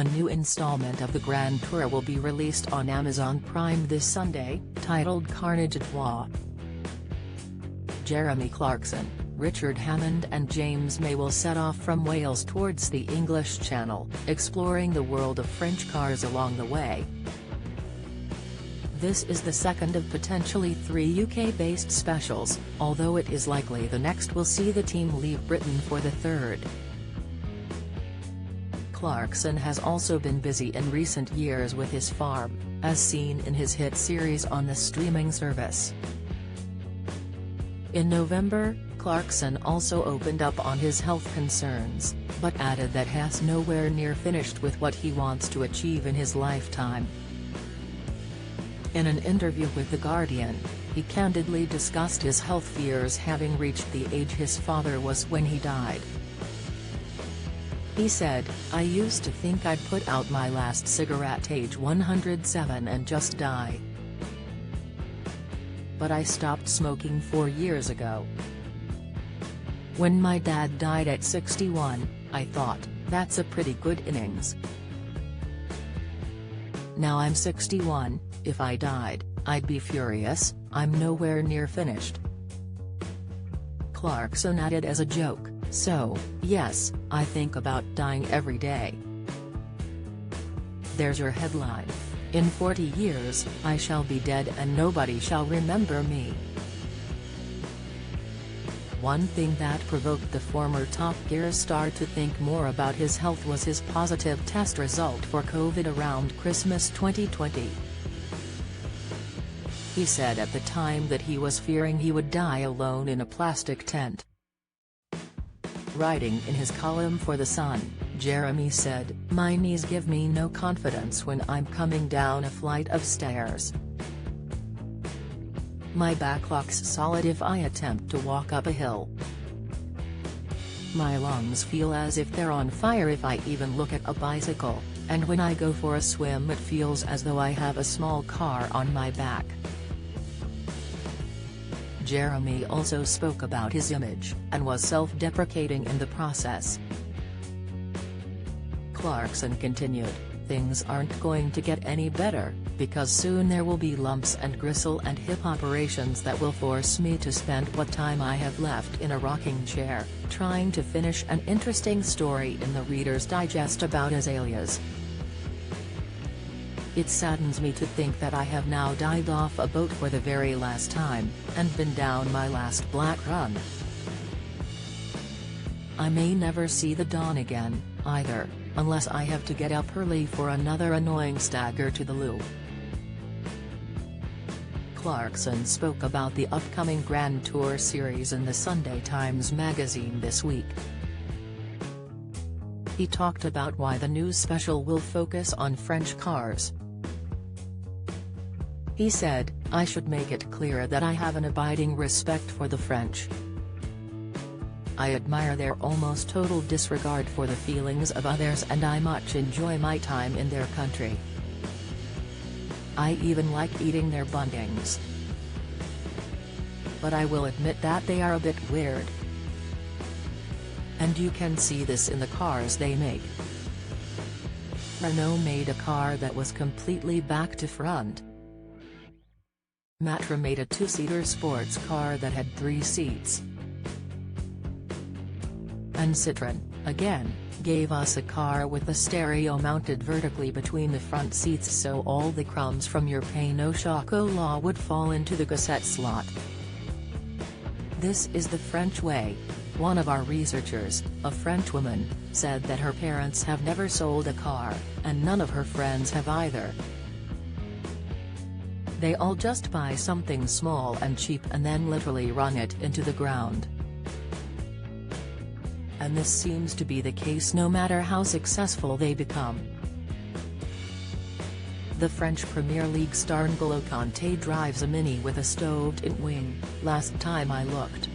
A new installment of the Grand Tour will be released on Amazon Prime this Sunday, titled Carnage à Trois. Jeremy Clarkson, Richard Hammond and James May will set off from Wales towards the English Channel, exploring the world of French cars along the way. This is the second of potentially 3 UK-based specials, although it is likely the next will see the team leave Britain for the third. Clarkson has also been busy in recent years with his farm, as seen in his hit series on the streaming service. In November, Clarkson also opened up on his health concerns, but added that he's nowhere near finished with what he wants to achieve in his lifetime. In an interview with The Guardian, he candidly discussed his health fears, having reached the age his father was when he died. He said, "I used to think I'd put out my last cigarette age 107 and just die. But I stopped smoking 4 years ago. When my dad died at 61, I thought, that's a pretty good innings. Now I'm 61, if I died, I'd be furious, I'm nowhere near finished." Clarkson added as a joke, "So, yes, I think about dying every day. There's your headline. In 40 years, I shall be dead and nobody shall remember me." One thing that provoked the former Top Gear star to think more about his health was his positive test result for COVID around Christmas 2020. He said at the time that he was fearing he would die alone in a plastic tent. Writing in his column for The Sun, Jeremy said, "My knees give me no confidence when I'm coming down a flight of stairs. My back locks solid if I attempt to walk up a hill. My lungs feel as if they're on fire if I even look at a bicycle, and when I go for a swim it feels as though I have a small car on my back." Jeremy also spoke about his image, and was self-deprecating in the process. Clarkson continued, "Things aren't going to get any better, because soon there will be lumps and gristle and hip operations that will force me to spend what time I have left in a rocking chair, trying to finish an interesting story in the Reader's Digest about azaleas. It saddens me to think that I have now dived off a boat for the very last time, and been down my last black run. I may never see the dawn again, either, unless I have to get up early for another annoying stagger to the loo." Clarkson spoke about the upcoming Grand Tour series in the Sunday Times magazine this week. He talked about why the new special will focus on French cars. He said, "I should make it clear that I have an abiding respect for the French. I admire their almost total disregard for the feelings of others and I much enjoy my time in their country. I even like eating their bundings. But I will admit that they are a bit weird. And you can see this in the cars they make. Renault made a car that was completely back to front. Matra made a 2-seater sports car that had 3 seats. And Citroën, again, gave us a car with the stereo mounted vertically between the front seats so all the crumbs from your Peugeot chocolat would fall into the cassette slot. This is the French way." One of our researchers, a French woman, said that her parents have never sold a car, and none of her friends have either. They all just buy something small and cheap and then literally run it into the ground. And this seems to be the case no matter how successful they become. The French Premier League star N'Golo Kanté drives a Mini with a stoved-in wing, last time I looked.